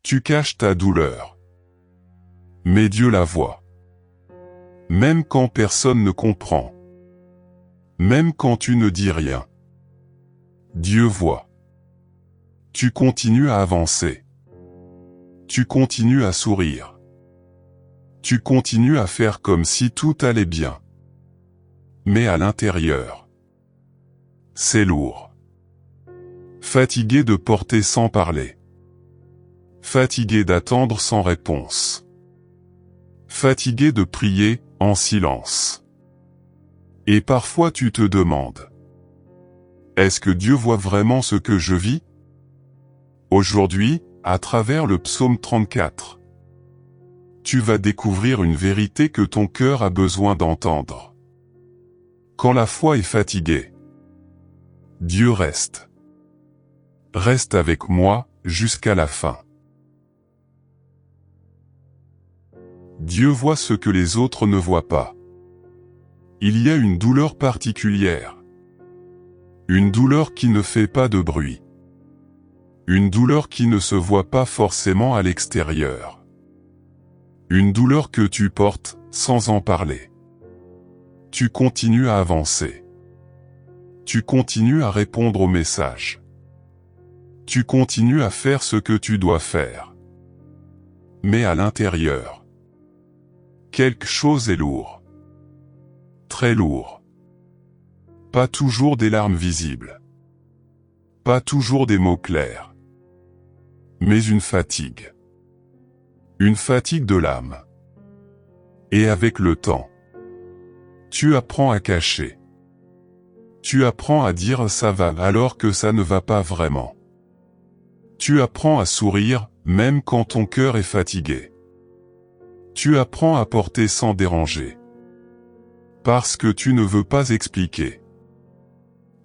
Tu caches ta douleur. Mais Dieu la voit. Même quand personne ne comprend. Même quand tu ne dis rien. Dieu voit. Tu continues à avancer. Tu continues à sourire. Tu continues à faire comme si tout allait bien. Mais à l'intérieur, c'est lourd. Fatigué de porter sans parler. Fatigué d'attendre sans réponse. Fatigué de prier en silence. Et parfois tu te demandes, est-ce que Dieu voit vraiment ce que je vis? Aujourd'hui, à travers le psaume 34, tu vas découvrir une vérité que ton cœur a besoin d'entendre. Quand la foi est fatiguée, Dieu reste. Reste avec moi jusqu'à la fin. Dieu voit ce que les autres ne voient pas. Il y a une douleur particulière. Une douleur qui ne fait pas de bruit. Une douleur qui ne se voit pas forcément à l'extérieur. Une douleur que tu portes sans en parler. Tu continues à avancer. Tu continues à répondre aux messages. Tu continues à faire ce que tu dois faire. Mais à l'intérieur, quelque chose est lourd. Très lourd. Pas toujours des larmes visibles. Pas toujours des mots clairs. Mais une fatigue. Une fatigue de l'âme. Et avec le temps, tu apprends à cacher. Tu apprends à dire ça va alors que ça ne va pas vraiment. Tu apprends à sourire même quand ton cœur est fatigué. Tu apprends à porter sans déranger. Parce que tu ne veux pas expliquer.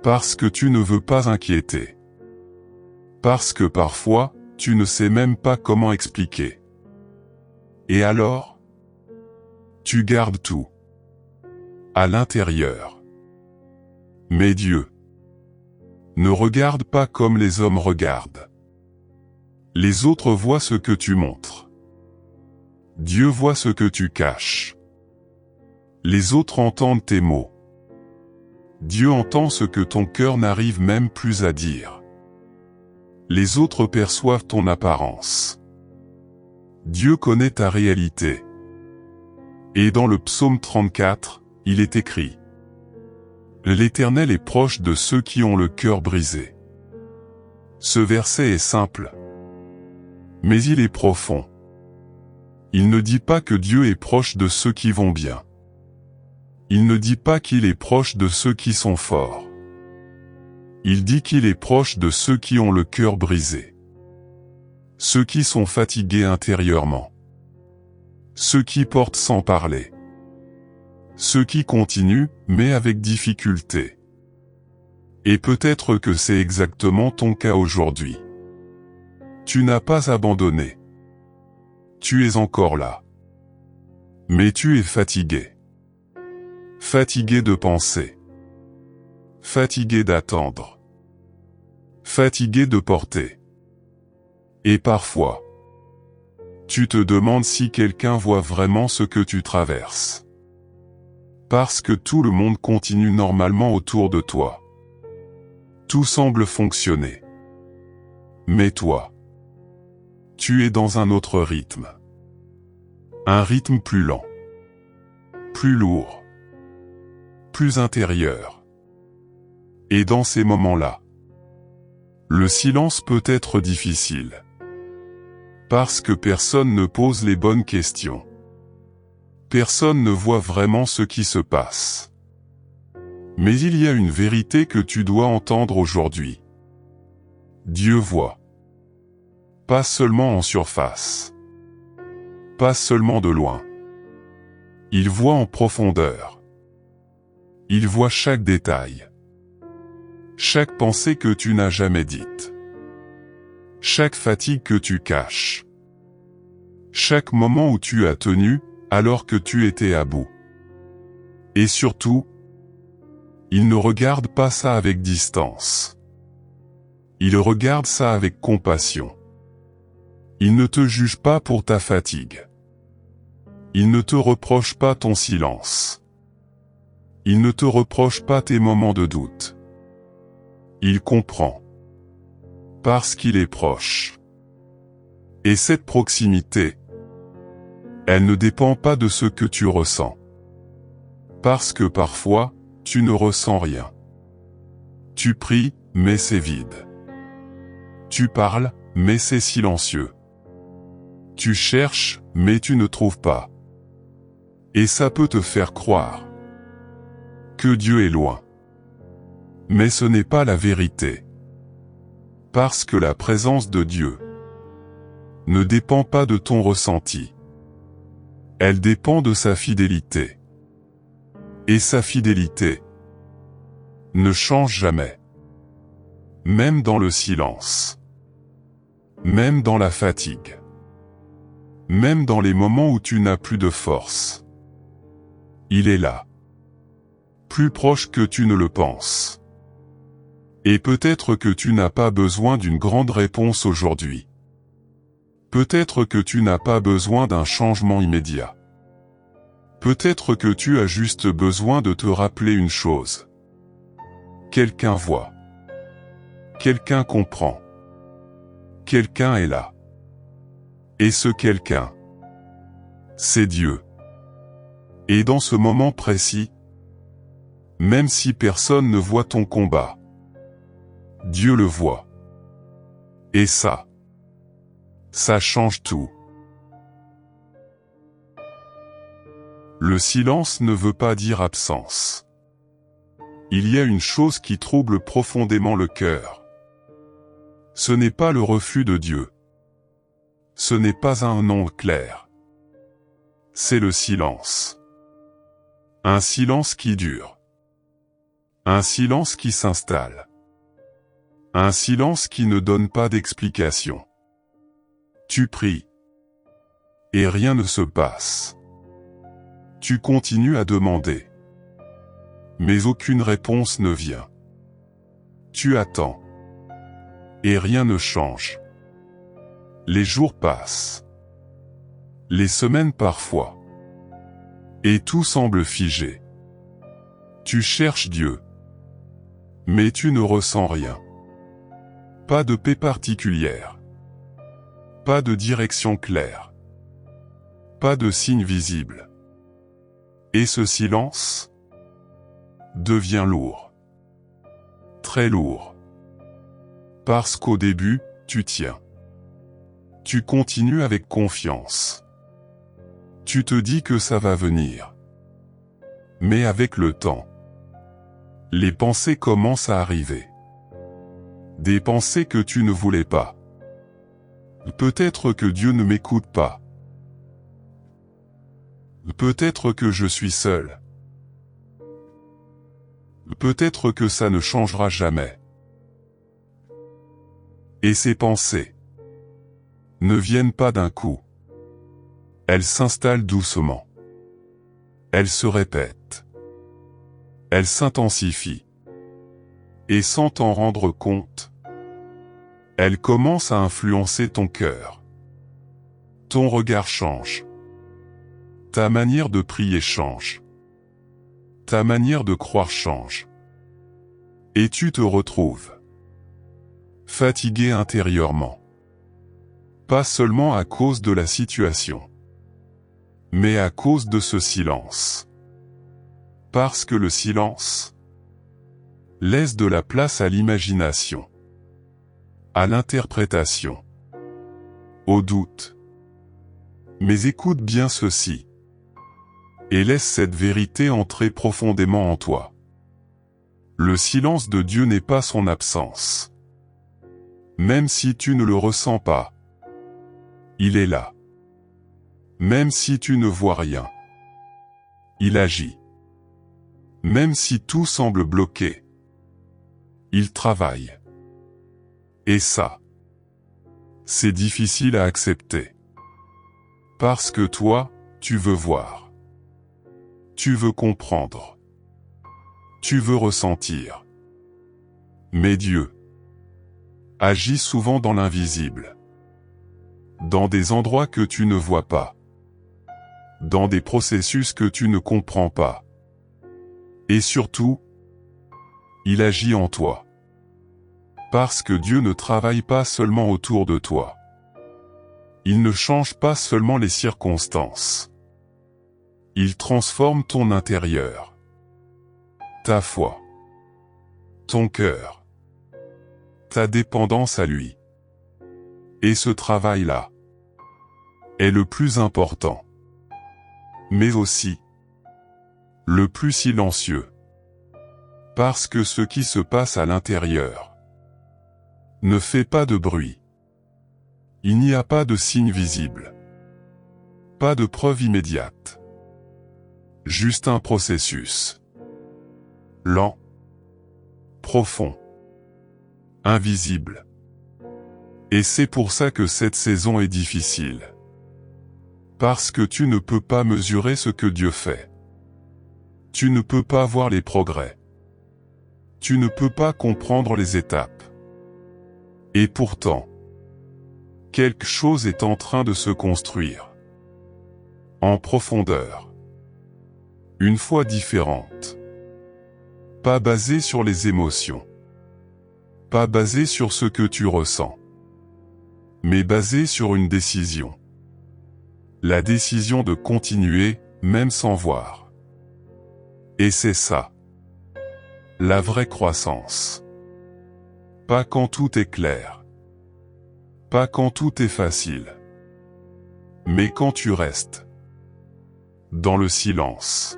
Parce que tu ne veux pas inquiéter. Parce que parfois, tu ne sais même pas comment expliquer. Et alors? Tu gardes tout. À l'intérieur. Mais Dieu ne regarde pas comme les hommes regardent. Les autres voient ce que tu montres. Dieu voit ce que tu caches. Les autres entendent tes mots. Dieu entend ce que ton cœur n'arrive même plus à dire. Les autres perçoivent ton apparence. Dieu connaît ta réalité. Et dans le psaume 34, il est écrit: L'Éternel est proche de ceux qui ont le cœur brisé. Ce verset est simple, mais il est profond. Il ne dit pas que Dieu est proche de ceux qui vont bien. Il ne dit pas qu'il est proche de ceux qui sont forts. Il dit qu'il est proche de ceux qui ont le cœur brisé. Ceux qui sont fatigués intérieurement. Ceux qui portent sans parler. Ceux qui continuent, mais avec difficulté. Et peut-être que c'est exactement ton cas aujourd'hui. Tu n'as pas abandonné. Tu es encore là. Mais tu es fatigué. Fatigué de penser. Fatigué d'attendre. Fatigué de porter. Et parfois, tu te demandes si quelqu'un voit vraiment ce que tu traverses. Parce que tout le monde continue normalement autour de toi. Tout semble fonctionner. Mais toi, tu es dans un autre rythme. Un rythme plus lent. Plus lourd. Plus intérieur. Et dans ces moments-là, le silence peut être difficile. Parce que personne ne pose les bonnes questions. Personne ne voit vraiment ce qui se passe. Mais il y a une vérité que tu dois entendre aujourd'hui. Dieu voit. Pas seulement en surface. Pas seulement de loin. Il voit en profondeur. Il voit chaque détail. Chaque pensée que tu n'as jamais dite. Chaque fatigue que tu caches. Chaque moment où tu as tenu, alors que tu étais à bout. Et surtout, il ne regarde pas ça avec distance. Il regarde ça avec compassion. Il ne te juge pas pour ta fatigue. Il ne te reproche pas ton silence. Il ne te reproche pas tes moments de doute. Il comprend. Parce qu'il est proche. Et cette proximité, elle ne dépend pas de ce que tu ressens. Parce que parfois, tu ne ressens rien. Tu pries, mais c'est vide. Tu parles, mais c'est silencieux. Tu cherches, mais tu ne trouves pas. Et ça peut te faire croire que Dieu est loin. Mais ce n'est pas la vérité. Parce que la présence de Dieu ne dépend pas de ton ressenti. Elle dépend de sa fidélité. Et sa fidélité ne change jamais. Même dans le silence. Même dans la fatigue. Même dans les moments où tu n'as plus de force. Il est là. Plus proche que tu ne le penses. Et peut-être que tu n'as pas besoin d'une grande réponse aujourd'hui. Peut-être que tu n'as pas besoin d'un changement immédiat. Peut-être que tu as juste besoin de te rappeler une chose. Quelqu'un voit. Quelqu'un comprend. Quelqu'un est là. Et ce quelqu'un, c'est Dieu. Et dans ce moment précis, même si personne ne voit ton combat, Dieu le voit. Et ça change tout. Le silence ne veut pas dire absence. Il y a une chose qui trouble profondément le cœur. Ce n'est pas le refus de Dieu. Ce n'est pas un non clair. C'est le silence. Un silence qui dure. Un silence qui s'installe. Un silence qui ne donne pas d'explication. Tu pries. Et rien ne se passe. Tu continues à demander. Mais aucune réponse ne vient. Tu attends. Et rien ne change. Les jours passent. Les semaines parfois. Et tout semble figé. Tu cherches Dieu. Mais tu ne ressens rien. Pas de paix particulière. Pas de direction claire. Pas de signe visible. Et ce silence devient lourd. Très lourd. Parce qu'au début, tu tiens. Tu continues avec confiance. Tu te dis que ça va venir. Mais avec le temps, les pensées commencent à arriver. Des pensées que tu ne voulais pas. Peut-être que Dieu ne m'écoute pas. Peut-être que je suis seul. Peut-être que ça ne changera jamais. Et ces pensées ne viennent pas d'un coup. Elles s'installent doucement. Elles se répètent. Elles s'intensifient. Et sans t'en rendre compte, elles commencent à influencer ton cœur. Ton regard change. Ta manière de prier change. Ta manière de croire change. Et tu te retrouves fatigué intérieurement. Pas seulement à cause de la situation, mais à cause de ce silence. Parce que le silence laisse de la place à l'imagination, à l'interprétation, au doute. Mais écoute bien ceci, et laisse cette vérité entrer profondément en toi. Le silence de Dieu n'est pas son absence. Même si tu ne le ressens pas, il est là. Même si tu ne vois rien, il agit. Même si tout semble bloqué, il travaille. Et ça, c'est difficile à accepter. Parce que toi, tu veux voir. Tu veux comprendre. Tu veux ressentir. Mais Dieu agit souvent dans l'invisible. dans des endroits que tu ne vois pas, dans des processus que tu ne comprends pas. Et surtout, il agit en toi. Parce que Dieu ne travaille pas seulement autour de toi. Il ne change pas seulement les circonstances. Il transforme ton intérieur, ta foi, ton cœur, ta dépendance à lui. Et ce travail-là est le plus important, mais aussi le plus silencieux. Parce que ce qui se passe à l'intérieur ne fait pas de bruit. Il n'y a pas de signe visible, pas de preuve immédiate. Juste un processus lent, profond, invisible. Et c'est pour ça que cette saison est difficile. Parce que tu ne peux pas mesurer ce que Dieu fait. Tu ne peux pas voir les progrès. Tu ne peux pas comprendre les étapes. Et pourtant, quelque chose est en train de se construire. En profondeur. Une foi différente. Pas basée sur les émotions. Pas basée sur ce que tu ressens. Mais basée sur une décision. La décision de continuer, même sans voir. Et c'est ça. La vraie croissance. Pas quand tout est clair. Pas quand tout est facile. Mais quand tu restes. Dans le silence.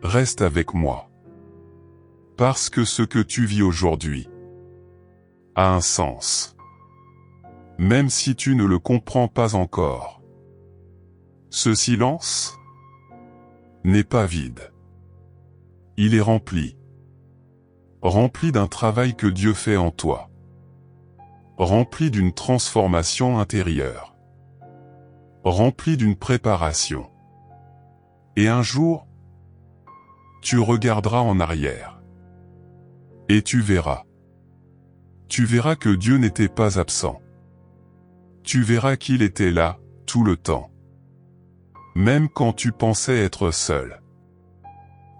Reste avec moi. Parce que ce que tu vis aujourd'hui a un sens. Même si tu ne le comprends pas encore. Ce silence n'est pas vide. Il est rempli. Rempli d'un travail que Dieu fait en toi. Rempli d'une transformation intérieure. Rempli d'une préparation. Et un jour, tu regarderas en arrière. Et tu verras. Tu verras que Dieu n'était pas absent. Tu verras qu'il était là, tout le temps. Même quand tu pensais être seul.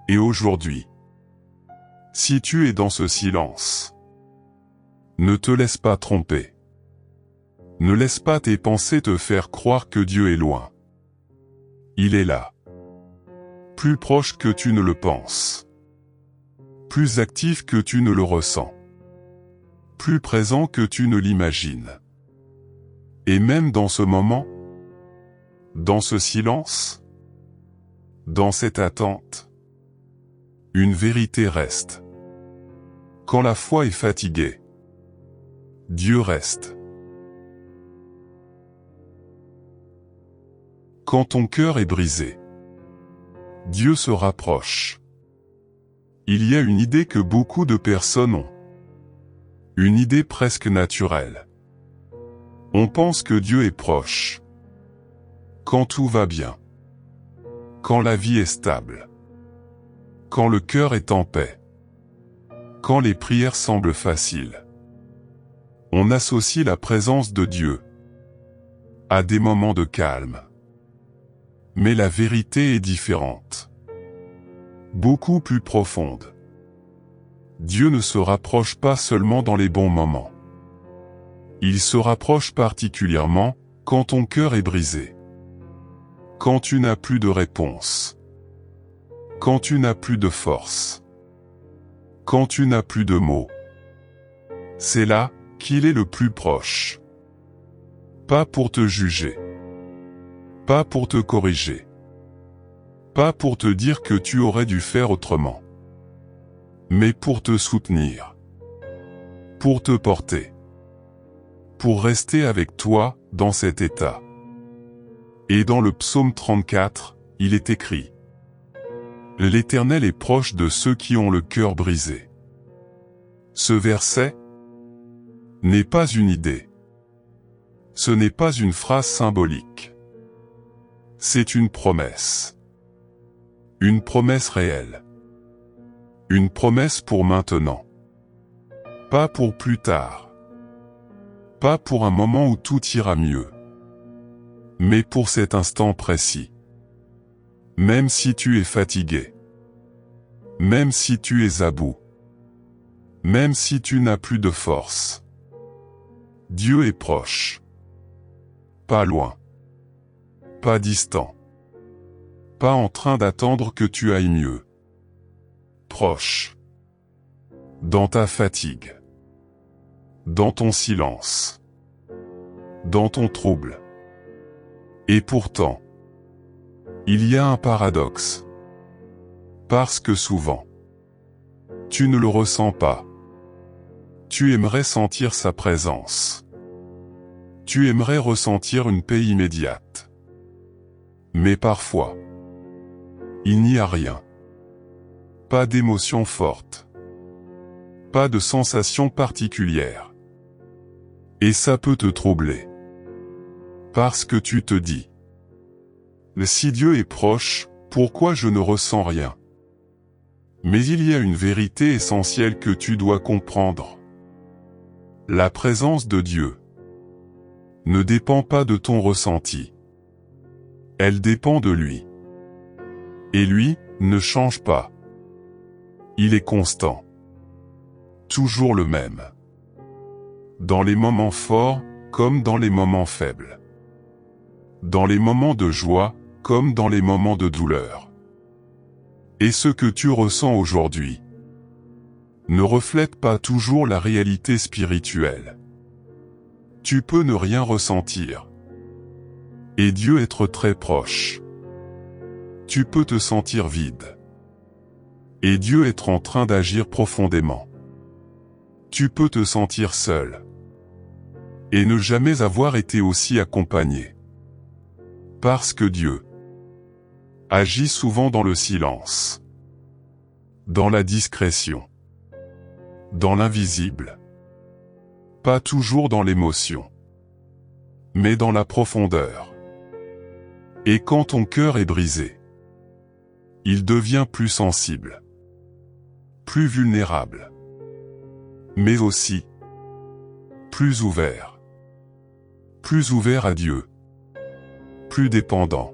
Et aujourd'hui, si tu es dans ce silence, ne te laisse pas tromper. Ne laisse pas tes pensées te faire croire que Dieu est loin. Il est là. Plus proche que tu ne le penses. Plus actif que tu ne le ressens. Plus présent que tu ne l'imagines. Et même dans ce moment, dans ce silence, dans cette attente, une vérité reste. Quand la foi est fatiguée, Dieu reste. Quand ton cœur est brisé, Dieu se rapproche. Il y a une idée que beaucoup de personnes ont. Une idée presque naturelle. On pense que Dieu est proche. Quand tout va bien. Quand la vie est stable. Quand le cœur est en paix. Quand les prières semblent faciles. On associe la présence de Dieu à des moments de calme. Mais la vérité est différente. Beaucoup plus profonde. Dieu ne se rapproche pas seulement dans les bons moments. Il se rapproche particulièrement quand ton cœur est brisé. Quand tu n'as plus de réponse. Quand tu n'as plus de force. Quand tu n'as plus de mots. C'est là qu'il est le plus proche. Pas pour te juger. Pas pour te corriger. Pas pour te dire que tu aurais dû faire autrement. Mais pour te soutenir. Pour te porter. Pour rester avec toi dans cet état. Et dans le psaume 34, il est écrit: L'Éternel est proche de ceux qui ont le cœur brisé. Ce verset n'est pas une idée. Ce n'est pas une phrase symbolique. C'est une promesse. Une promesse réelle. Une promesse pour maintenant. Pas pour plus tard. Pas pour un moment où tout ira mieux. Mais pour cet instant précis, même si tu es fatigué, même si tu es à bout, même si tu n'as plus de force, Dieu est proche. Pas loin. Pas distant. Pas en train d'attendre que tu ailles mieux. Proche. Dans ta fatigue. Dans ton silence. Dans ton trouble. Et pourtant, il y a un paradoxe. Parce que souvent, tu ne le ressens pas. Tu aimerais sentir sa présence. Tu aimerais ressentir une paix immédiate. Mais parfois, il n'y a rien. Pas d'émotion forte. Pas de sensation particulière. Et ça peut te troubler. Parce que tu te dis, si Dieu est proche, pourquoi je ne ressens rien? Mais il y a une vérité essentielle que tu dois comprendre. La présence de Dieu ne dépend pas de ton ressenti. Elle dépend de lui. Et lui ne change pas. Il est constant. Toujours le même. Dans les moments forts, comme dans les moments faibles. Dans les moments de joie, comme dans les moments de douleur. Et ce que tu ressens aujourd'hui ne reflète pas toujours la réalité spirituelle. Tu peux ne rien ressentir. Et Dieu être très proche. Tu peux te sentir vide. Et Dieu être en train d'agir profondément. Tu peux te sentir seul. Et ne jamais avoir été aussi accompagné. Parce que Dieu agit souvent dans le silence. Dans la discrétion. Dans l'invisible. Pas toujours dans l'émotion. Mais dans la profondeur. Et quand ton cœur est brisé, il devient plus sensible. Plus vulnérable. Mais aussi plus ouvert. Plus ouvert à Dieu. Plus dépendant.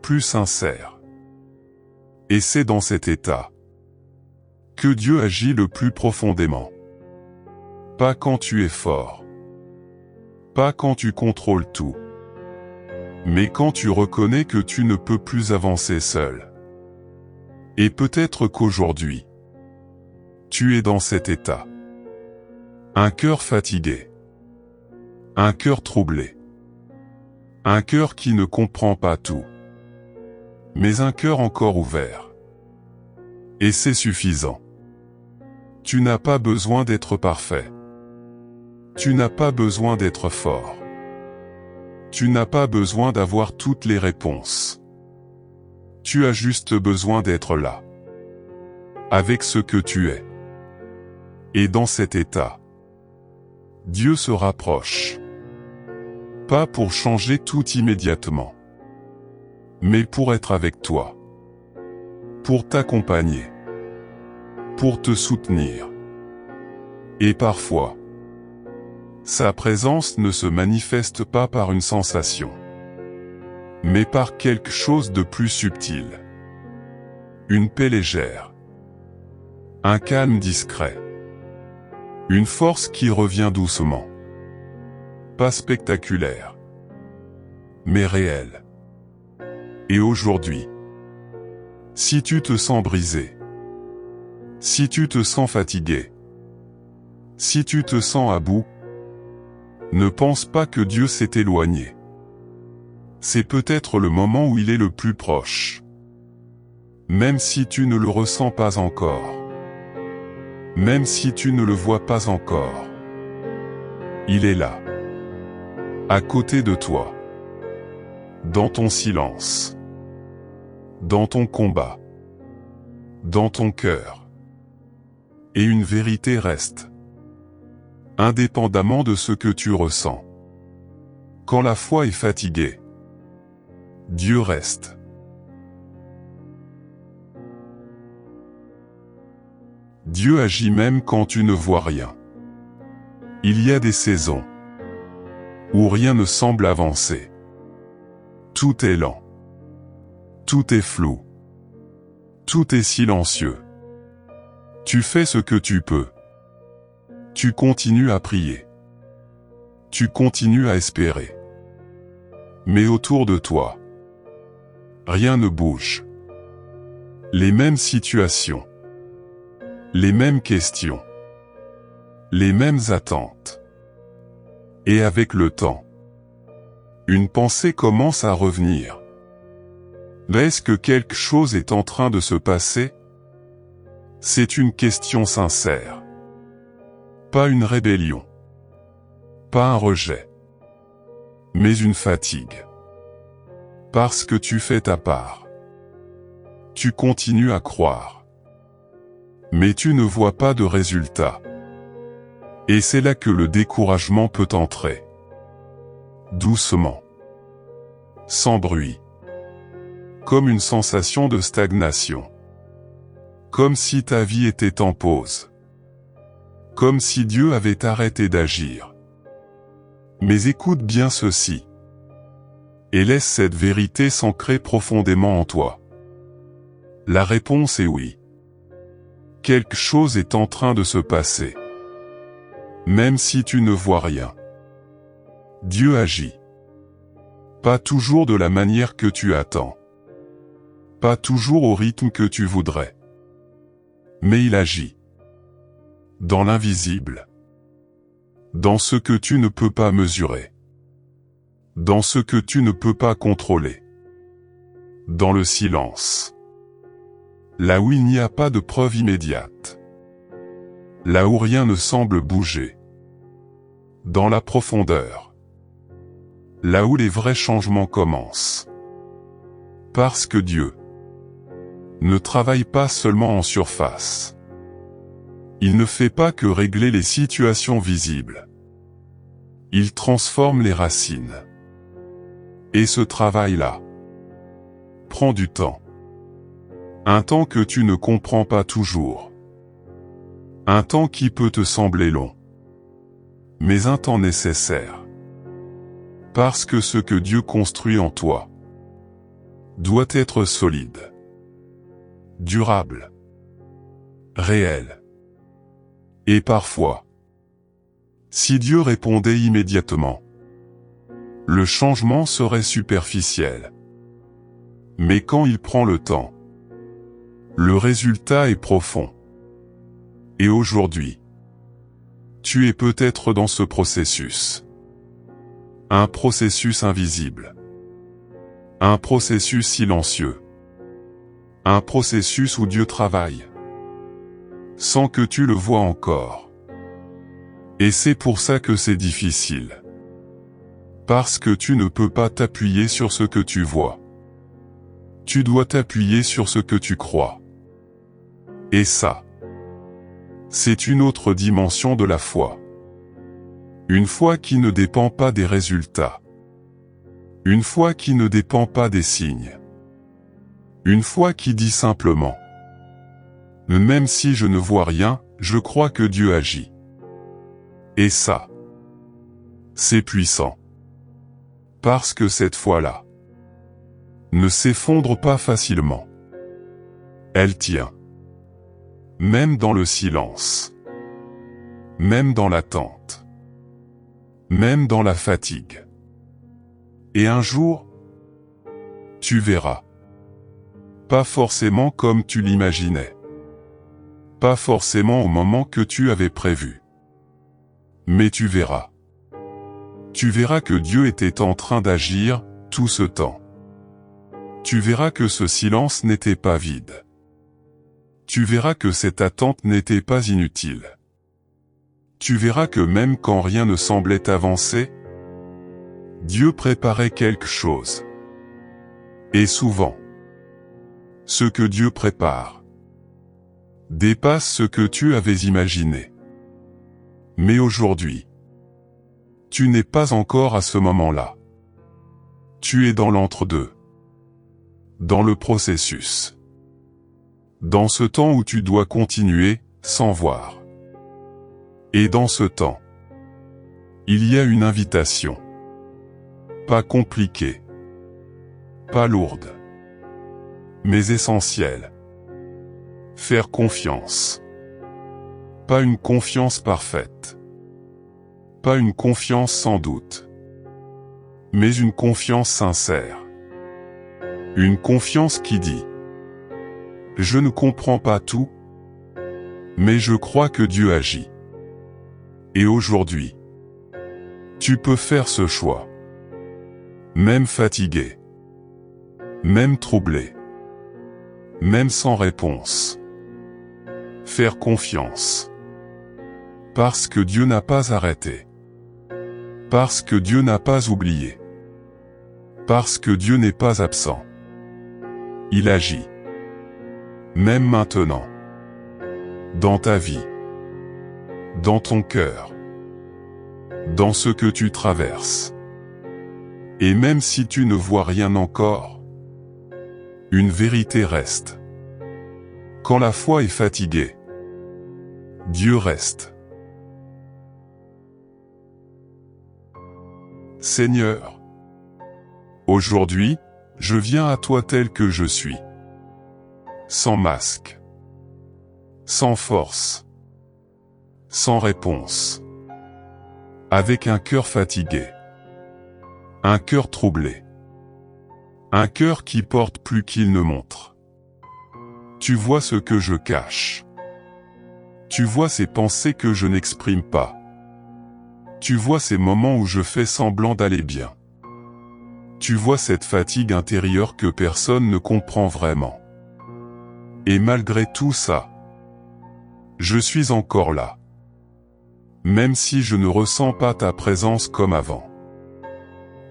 Plus sincère. Et c'est dans cet état que Dieu agit le plus profondément. Pas quand tu es fort. Pas quand tu contrôles tout. Mais quand tu reconnais que tu ne peux plus avancer seul. Et peut-être qu'aujourd'hui, tu es dans cet état. Un cœur fatigué. Un cœur troublé. Un cœur qui ne comprend pas tout. Mais un cœur encore ouvert. Et c'est suffisant. Tu n'as pas besoin d'être parfait. Tu n'as pas besoin d'être fort. Tu n'as pas besoin d'avoir toutes les réponses. Tu as juste besoin d'être là. Avec ce que tu es. Et dans cet état, Dieu se rapproche. Pas pour changer tout immédiatement. Mais pour être avec toi. Pour t'accompagner. Pour te soutenir. Et parfois, sa présence ne se manifeste pas par une sensation, mais par quelque chose de plus subtil. Une paix légère. Un calme discret. Une force qui revient doucement. Pas spectaculaire, mais réelle. Et aujourd'hui, si tu te sens brisé, si tu te sens fatigué, si tu te sens à bout, ne pense pas que Dieu s'est éloigné. C'est peut-être le moment où il est le plus proche. Même si tu ne le ressens pas encore. Même si tu ne le vois pas encore. Il est là. À côté de toi. Dans ton silence. Dans ton combat. Dans ton cœur. Et une vérité reste. Indépendamment de ce que tu ressens. Quand la foi est fatiguée, Dieu reste. Dieu agit même quand tu ne vois rien. Il y a des saisons où rien ne semble avancer. Tout est lent. Tout est flou. Tout est silencieux. Tu fais ce que tu peux. Tu continues à prier. Tu continues à espérer. Mais autour de toi, rien ne bouge. Les mêmes situations. Les mêmes questions. Les mêmes attentes. Et avec le temps, une pensée commence à revenir. Est-ce que quelque chose est en train de se passer? C'est une question sincère. Pas une rébellion. Pas un rejet. Mais une fatigue. Parce que tu fais ta part. Tu continues à croire. Mais tu ne vois pas de résultat. Et c'est là que le découragement peut entrer. Doucement. Sans bruit. Comme une sensation de stagnation. Comme si ta vie était en pause. Comme si Dieu avait arrêté d'agir. Mais écoute bien ceci. Et laisse cette vérité s'ancrer profondément en toi. La réponse est oui. Quelque chose est en train de se passer. Même si tu ne vois rien. Dieu agit. Pas toujours de la manière que tu attends. Pas toujours au rythme que tu voudrais. Mais il agit. Dans l'invisible. Dans ce que tu ne peux pas mesurer. Dans ce que tu ne peux pas contrôler. Dans le silence. Là où il n'y a pas de preuve immédiate. Là où rien ne semble bouger. Dans la profondeur. Là où les vrais changements commencent. Parce que Dieu ne travaille pas seulement en surface. Il ne fait pas que régler les situations visibles. Il transforme les racines. Et ce travail-là prend du temps. Un temps que tu ne comprends pas toujours. Un temps qui peut te sembler long. Mais un temps nécessaire. Parce que ce que Dieu construit en toi doit être solide, durable, réel. Et parfois, si Dieu répondait immédiatement, le changement serait superficiel. Mais quand il prend le temps, le résultat est profond. Et aujourd'hui, tu es peut-être dans ce processus. Un processus invisible. Un processus silencieux. Un processus où Dieu travaille. Sans que tu le vois encore. Et c'est pour ça que c'est difficile. Parce que tu ne peux pas t'appuyer sur ce que tu vois. Tu dois t'appuyer sur ce que tu crois. Et ça, c'est une autre dimension de la foi. Une foi qui ne dépend pas des résultats. Une foi qui ne dépend pas des signes. Une foi qui dit simplement, même si je ne vois rien, je crois que Dieu agit. Et ça, c'est puissant. Parce que cette foi-là ne s'effondre pas facilement. Elle tient. Même dans le silence. Même dans l'attente. Même dans la fatigue. Et un jour, tu verras. Pas forcément comme tu l'imaginais. Pas forcément au moment que tu avais prévu. Mais tu verras. Tu verras que Dieu était en train d'agir tout ce temps. Tu verras que ce silence n'était pas vide. Tu verras que cette attente n'était pas inutile. Tu verras que même quand rien ne semblait avancer, Dieu préparait quelque chose. Et souvent, ce que Dieu prépare dépasse ce que tu avais imaginé. Mais aujourd'hui, tu n'es pas encore à ce moment-là. Tu es dans l'entre-deux. Dans le processus. Dans ce temps où tu dois continuer, sans voir. Et dans ce temps, il y a une invitation. Pas compliquée. pas lourde, mais essentielle. Faire confiance. Pas une confiance parfaite. Pas une confiance sans doute. Mais une confiance sincère. Une confiance qui dit « Je ne comprends pas tout, mais je crois que Dieu agit. » Et aujourd'hui, tu peux faire ce choix. Même fatigué. Même troublé. Même sans réponse. Faire confiance. Parce que Dieu n'a pas arrêté. Parce que Dieu n'a pas oublié. Parce que Dieu n'est pas absent. Il agit. Même maintenant. Dans ta vie. Dans ton cœur. Dans ce que tu traverses. Et même si tu ne vois rien encore, une vérité reste. Quand la foi est fatiguée, Dieu reste. Seigneur, aujourd'hui, je viens à toi tel que je suis. Sans masque. Sans force. Sans réponse. Avec un cœur fatigué. Un cœur troublé. Un cœur qui porte plus qu'il ne montre. Tu vois ce que je cache. Tu vois ces pensées que je n'exprime pas. Tu vois ces moments où je fais semblant d'aller bien. Tu vois cette fatigue intérieure que personne ne comprend vraiment. Et malgré tout ça, je suis encore là. Même si je ne ressens pas ta présence comme avant.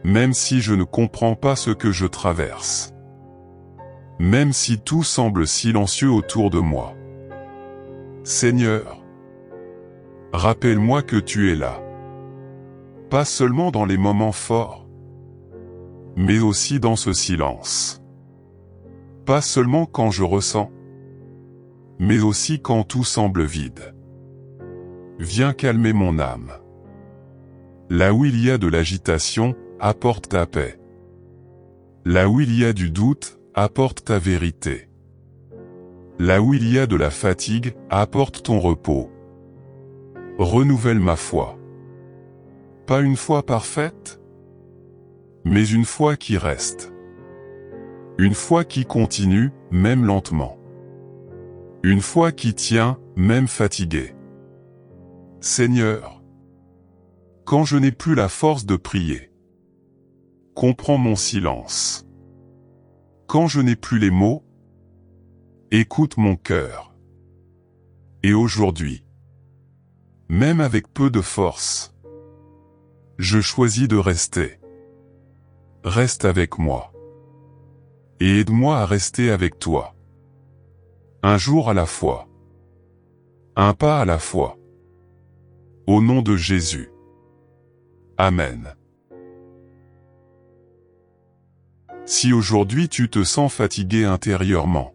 Même si je ne comprends pas ce que je traverse. Même si tout semble silencieux autour de moi. Seigneur, rappelle-moi que tu es là. Pas seulement dans les moments forts, mais aussi dans ce silence. Pas seulement quand je ressens, mais aussi quand tout semble vide. Viens calmer mon âme. Là où il y a de l'agitation, apporte ta paix. Là où il y a du doute, apporte ta vérité. Là où il y a de la fatigue, apporte ton repos. Renouvelle ma foi. Pas une foi parfaite, mais une foi qui reste. Une foi qui continue, même lentement. Une foi qui tient, même fatiguée. Seigneur, quand je n'ai plus la force de prier, comprends mon silence. Quand je n'ai plus les mots, écoute mon cœur. Et aujourd'hui, même avec peu de force, je choisis de rester. Reste avec moi. Et aide-moi à rester avec toi. Un jour à la fois. Un pas à la fois. Au nom de Jésus. Amen. Si aujourd'hui tu te sens fatigué intérieurement,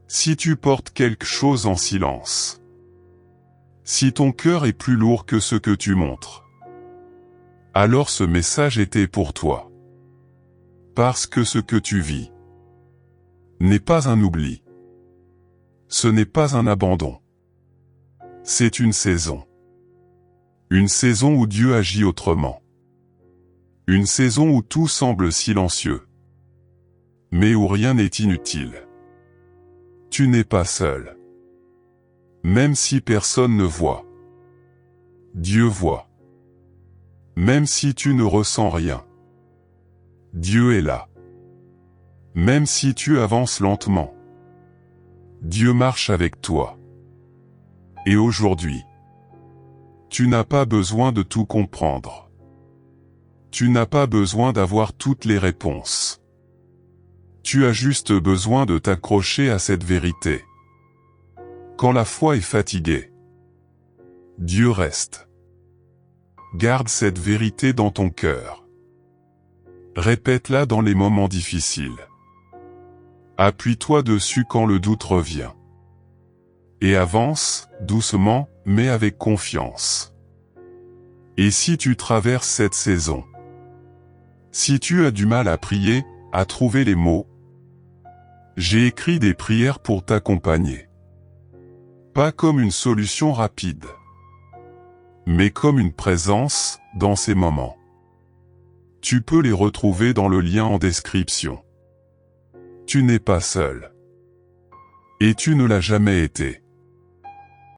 si tu portes quelque chose en silence, si ton cœur est plus lourd que ce que tu montres, alors ce message était pour toi. Parce que ce que tu vis n'est pas un oubli. Ce n'est pas un abandon. C'est une saison. Une saison où Dieu agit autrement. Une saison où tout semble silencieux. Mais où rien n'est inutile. Tu n'es pas seul. Même si personne ne voit. Dieu voit. Même si tu ne ressens rien. Dieu est là. Même si tu avances lentement. Dieu marche avec toi. Et aujourd'hui, tu n'as pas besoin de tout comprendre. Tu n'as pas besoin d'avoir toutes les réponses. Tu as juste besoin de t'accrocher à cette vérité. Quand la foi est fatiguée, Dieu reste. Garde cette vérité dans ton cœur. Répète-la dans les moments difficiles. Appuie-toi dessus quand le doute revient. Et avance, doucement, mais avec confiance. Et si tu traverses cette saison, si tu as du mal à prier, à trouver les mots. J'ai écrit des prières pour t'accompagner. Pas comme une solution rapide, mais comme une présence dans ces moments. Tu peux les retrouver dans le lien en description. Tu n'es pas seul. Et tu ne l'as jamais été.